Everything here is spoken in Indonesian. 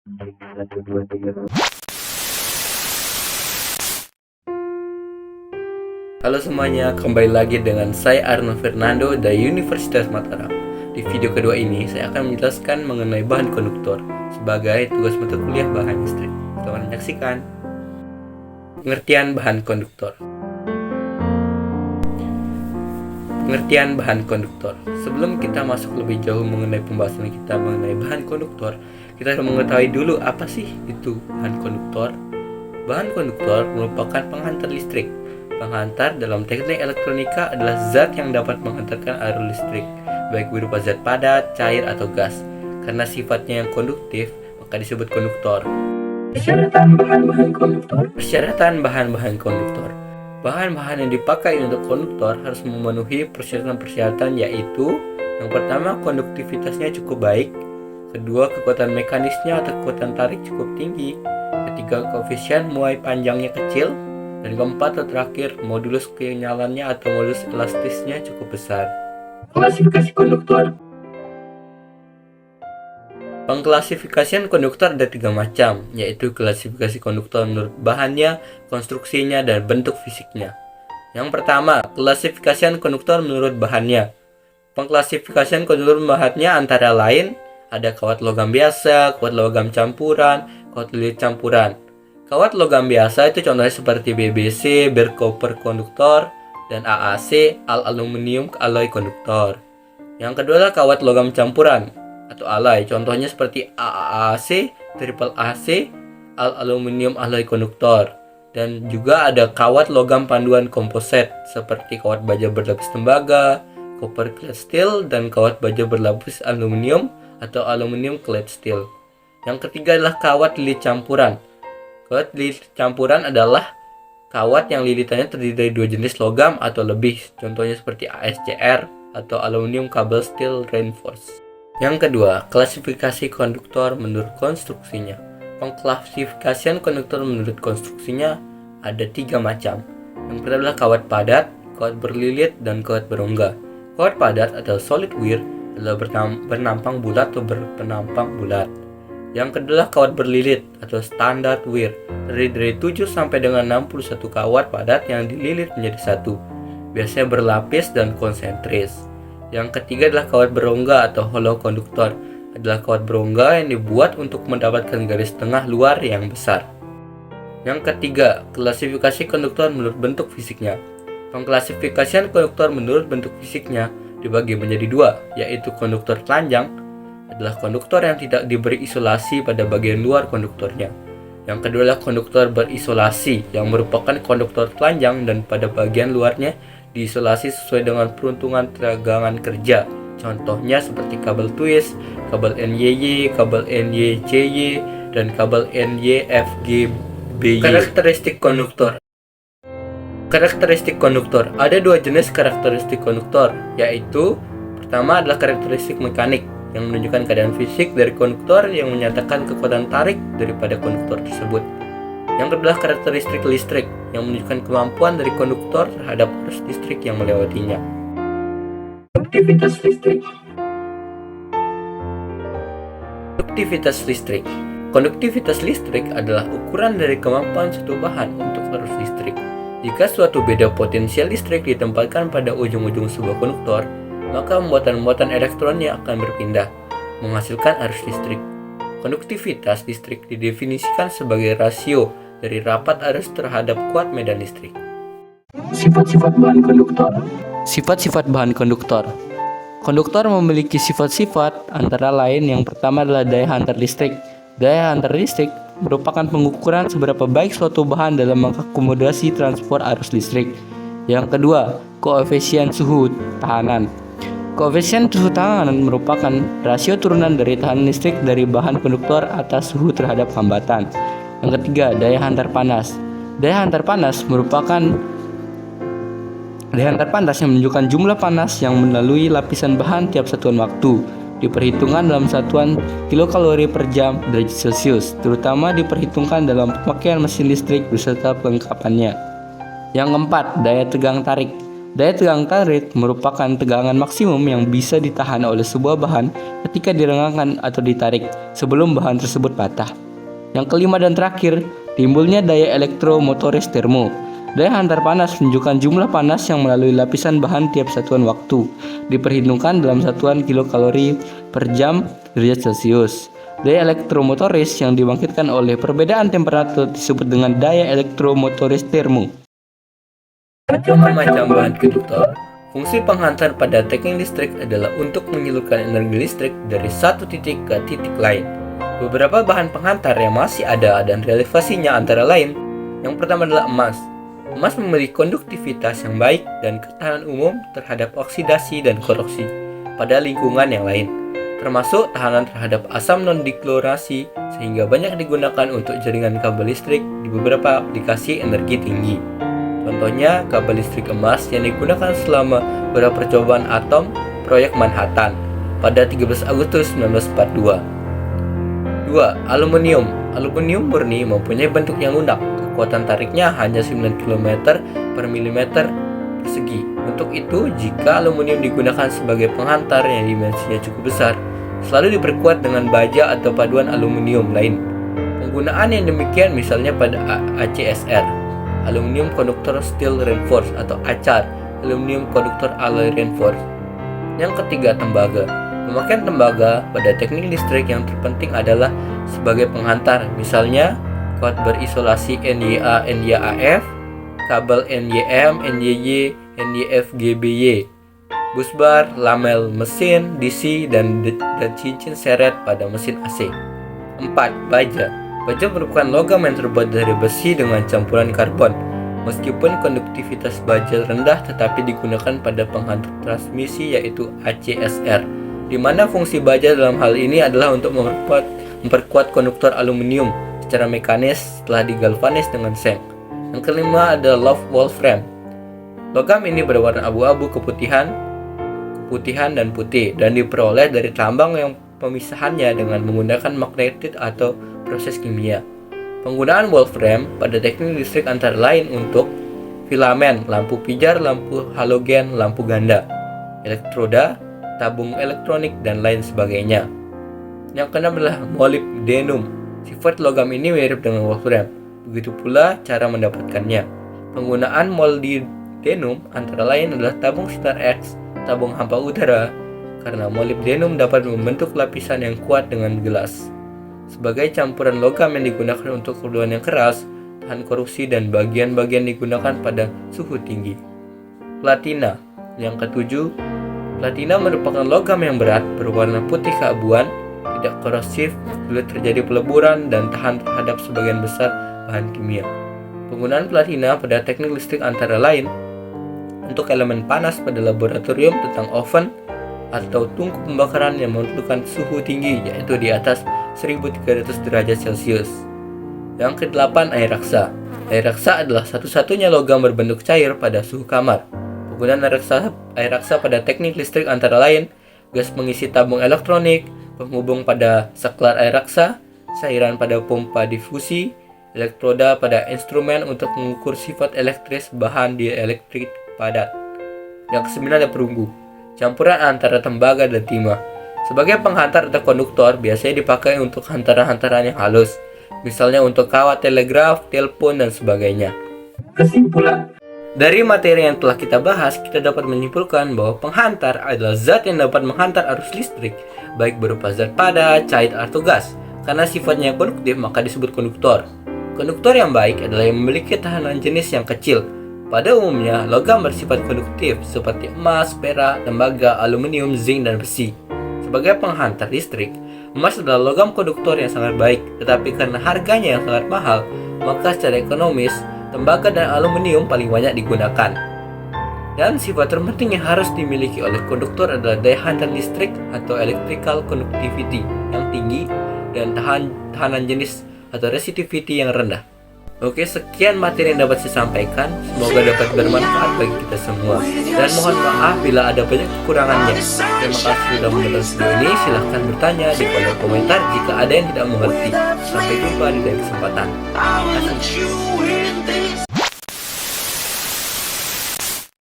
Satu, dua, tiga. Halo semuanya, kembali lagi dengan saya Arno Fernando dari Universitas Mataram. Di video kedua ini, saya akan menjelaskan mengenai bahan konduktor sebagai tugas mata kuliah bahan listrik. Selamat menyaksikan. Pengertian bahan konduktor. Pengertian bahan konduktor. Sebelum kita masuk lebih jauh mengenai pembahasan kita mengenai bahan konduktor, kita harus mengetahui dulu apa sih itu bahan konduktor. Bahan konduktor merupakan penghantar listrik. Penghantar dalam teknik elektronika adalah zat yang dapat menghantarkan arus listrik, baik berupa zat padat, cair, atau gas. Karena sifatnya yang konduktif, maka disebut konduktor. Persyaratan bahan-bahan konduktor. Persyaratan bahan-bahan konduktor. Bahan-bahan yang dipakai untuk konduktor harus memenuhi persyaratan-persyaratan, yaitu yang pertama, konduktivitasnya cukup baik. Kedua, kekuatan mekanisnya atau kekuatan tarik cukup tinggi. Ketiga, koefisien muai panjangnya kecil. Dan keempat atau terakhir, modulus kenyalannya atau modulus elastisnya cukup besar. Klasifikasi konduktor. Pengklasifikasian konduktor ada 3 macam, yaitu klasifikasi konduktor menurut bahannya, konstruksinya, dan bentuk fisiknya. Yang pertama, klasifikasian konduktor menurut bahannya. Pengklasifikasian konduktor bahannya antara lain ada kawat logam biasa, kawat logam campuran, kawat lilit campuran. Kawat logam biasa itu contohnya seperti BBC, bare copper konduktor, dan AAC, aluminium alloy konduktor. Yang kedua adalah kawat logam campuran atau alloy, contohnya seperti AAC, triple AC, aluminium alloy konduktor. Dan juga ada kawat logam panduan komposit seperti kawat baja berlapis tembaga, copper clad steel, dan kawat baja berlapis aluminium atau aluminium clad steel. Yang ketiga adalah kawat lilit campuran. Kawat lilit campuran adalah kawat yang lilitannya terdiri dari 2 jenis logam atau lebih, contohnya seperti ASCR atau aluminium cable steel reinforced. Yang kedua, klasifikasi konduktor menurut konstruksinya. Pengklasifikasian konduktor menurut konstruksinya ada 3 macam. Yang pertama adalah kawat padat, kawat berlilit, dan kawat berongga. Kawat padat atau solid wire adalah bernampang bulat atau berpenampang bulat. Yang kedua adalah kawat berlilit atau standard wire, terdiri dari 7 sampai dengan 61 kawat padat yang dililit menjadi satu, biasanya berlapis dan konsentris. Yang ketiga adalah kawat berongga atau hollow konduktor, adalah kawat berongga yang dibuat untuk mendapatkan garis tengah luar yang besar. Yang ketiga, klasifikasi konduktor menurut bentuk fisiknya. Pengklasifikasian konduktor menurut bentuk fisiknya dibagi menjadi 2, yaitu konduktor telanjang adalah konduktor yang tidak diberi isolasi pada bagian luar konduktornya. Yang kedua adalah konduktor berisolasi, yang merupakan konduktor telanjang dan pada bagian luarnya diisolasi sesuai dengan peruntungan tegangan kerja. Contohnya seperti kabel twist, kabel NYY, kabel NYCY, dan kabel NYFGBY. Karakteristik konduktor. Karakteristik konduktor. Ada 2 jenis karakteristik konduktor, yaitu pertama adalah karakteristik mekanik yang menunjukkan keadaan fisik dari konduktor yang menyatakan kekuatan tarik daripada konduktor tersebut. Yang kedua adalah karakteristik listrik yang menunjukkan kemampuan dari konduktor terhadap arus listrik yang melewatinya. Aktivitas listrik. Konduktivitas listrik. Konduktivitas listrik adalah ukuran dari kemampuan suatu bahan untuk arus listrik. Jika suatu beda potensial listrik ditempatkan pada ujung-ujung sebuah konduktor, maka muatan-muatan elektronnya akan berpindah, menghasilkan arus listrik. Konduktivitas listrik didefinisikan sebagai rasio dari rapat arus terhadap kuat medan listrik. Sifat-sifat bahan konduktor. Sifat-sifat bahan konduktor. Konduktor memiliki sifat-sifat antara lain yang pertama adalah daya hantar listrik. Daya hantar listrik merupakan pengukuran seberapa baik suatu bahan dalam mengakomodasi transport arus listrik. Yang kedua, koefisien suhu tahanan. Koefisien suhu tahanan merupakan rasio turunan dari tahanan listrik dari bahan konduktor atas suhu terhadap hambatan. Yang ketiga, daya hantar panas. Daya hantar panas merupakan daya hantar panas yang menunjukkan jumlah panas yang melalui lapisan bahan tiap satuan waktu. Diperhitungkan dalam satuan kilokalori per jam derajat Celcius, terutama diperhitungkan dalam pemakaian mesin listrik beserta pelengkapannya. Yang keempat, daya tegang tarik. Daya tegang karet merupakan tegangan maksimum yang bisa ditahan oleh sebuah bahan ketika direngangkan atau ditarik sebelum bahan tersebut patah. Yang kelima dan terakhir, timbulnya daya elektromotoris termo. Daya hantar panas menunjukkan jumlah panas yang melalui lapisan bahan tiap satuan waktu, diperhitungkan dalam satuan kilokalori per jam derajat Celcius. Daya elektromotoris yang dibangkitkan oleh perbedaan temperatur disebut dengan daya elektromotoris termo. Macam-macam bahan konduktor. Fungsi penghantar pada teknik listrik adalah untuk menyalurkan energi listrik dari satu titik ke titik lain. Beberapa bahan penghantar yang masih ada dan relevasinya antara lain, yang pertama adalah emas. Emas memiliki konduktivitas yang baik dan ketahanan umum terhadap oksidasi dan korupsi pada lingkungan yang lain, termasuk tahanan terhadap asam non-deklorasi sehingga banyak digunakan untuk jaringan kabel listrik di beberapa aplikasi energi tinggi. Contohnya, kabel listrik emas yang digunakan selama beberapa percobaan atom proyek Manhattan pada 13 Agustus 1942. 2. Aluminium. Aluminium murni mempunyai bentuk yang lunak. Kekuatan tariknya hanya 9 km per milimeter persegi. Untuk itu, jika aluminium digunakan sebagai penghantar yang dimensinya cukup besar, selalu diperkuat dengan baja atau paduan aluminium lain. Penggunaan yang demikian misalnya pada ACSR, Aluminium Conductor Steel Reinforced atau ACAR, Aluminium Conductor Alloy Reinforced. Yang ketiga, tembaga. Pemakaian tembaga pada teknik listrik yang terpenting adalah sebagai penghantar, misalnya kuat berisolasi NYA NYAF, kabel NYM, NYY, NYF GBY, busbar, lamel mesin DC dan cincin seret pada mesin AC. 4. Baja. Baja merupakan logam yang terbuat dari besi dengan campuran karbon. Meskipun konduktivitas baja rendah tetapi digunakan pada penghantar transmisi yaitu ACSR, di mana fungsi baja dalam hal ini adalah untuk memperkuat konduktor aluminium secara mekanis setelah digalvanis dengan seng. Yang kelima adalah wolfram. Logam ini berwarna abu-abu keputihan dan putih dan diperoleh dari tambang yang pemisahannya dengan menggunakan magnetit atau proses kimia. Penggunaan wolfram pada teknik listrik antara lain untuk filamen, lampu pijar, lampu halogen, lampu ganda, elektroda, tabung elektronik, dan lain sebagainya. Yang keenam adalah molybdenum. Sifat logam ini mirip dengan wolfram, begitu pula cara mendapatkannya. Penggunaan molybdenum antara lain adalah tabung sinar X, tabung hampa udara, karena molybdenum dapat membentuk lapisan yang kuat dengan gelas. Sebagai campuran logam yang digunakan untuk keperluan yang keras, tahan korupsi, dan bagian-bagian digunakan pada suhu tinggi. Platina. Yang ketujuh, platina merupakan logam yang berat, berwarna putih keabuan, tidak korosif, sulit terjadi peleburan, dan tahan terhadap sebagian besar bahan kimia. Penggunaan platina pada teknik listrik antara lain untuk elemen panas pada laboratorium tentang oven atau tungku pembakaran yang memerlukan suhu tinggi yaitu di atas 1300 derajat Celcius. Yang ke-8, air raksa. Air raksa adalah satu-satunya logam berbentuk cair pada suhu kamar. Penggunaan air raksa pada teknik listrik antara lain gas pengisi tabung elektronik, penghubung pada saklar air raksa, cairan pada pompa difusi, elektroda pada instrumen untuk mengukur sifat elektris bahan dielektrik padat. Yang ke-9 ada perunggu. Campuran antara tembaga dan timah. Sebagai penghantar atau konduktor biasanya dipakai untuk hantaran-hantaran yang halus, misalnya untuk kawat telegraf, telepon, dan sebagainya. Kesimpulan. Dari materi yang telah kita bahas, kita dapat menyimpulkan bahwa penghantar adalah zat yang dapat menghantar arus listrik, baik berupa zat padat, cair, atau gas. Karena sifatnya konduktif, maka disebut konduktor. Konduktor yang baik adalah yang memiliki tahanan jenis yang kecil. Pada umumnya, logam bersifat konduktif seperti emas, perak, tembaga, aluminium, zinc, dan besi. Sebagai penghantar listrik, emas adalah logam konduktor yang sangat baik, tetapi karena harganya yang sangat mahal, maka secara ekonomis, tembaga dan aluminium paling banyak digunakan. Dan sifat terpenting yang harus dimiliki oleh konduktor adalah daya hantar listrik atau electrical conductivity yang tinggi dan tahanan jenis atau resistivity yang rendah. Oke, sekian materi yang dapat saya sampaikan. Semoga dapat bermanfaat bagi kita semua. Dan mohon maaf bila ada banyak kekurangannya. Terima kasih sudah menonton video ini. Silahkan bertanya di kolom komentar jika ada yang tidak mengerti. Sampai jumpa di lain kesempatan. Terima kasih.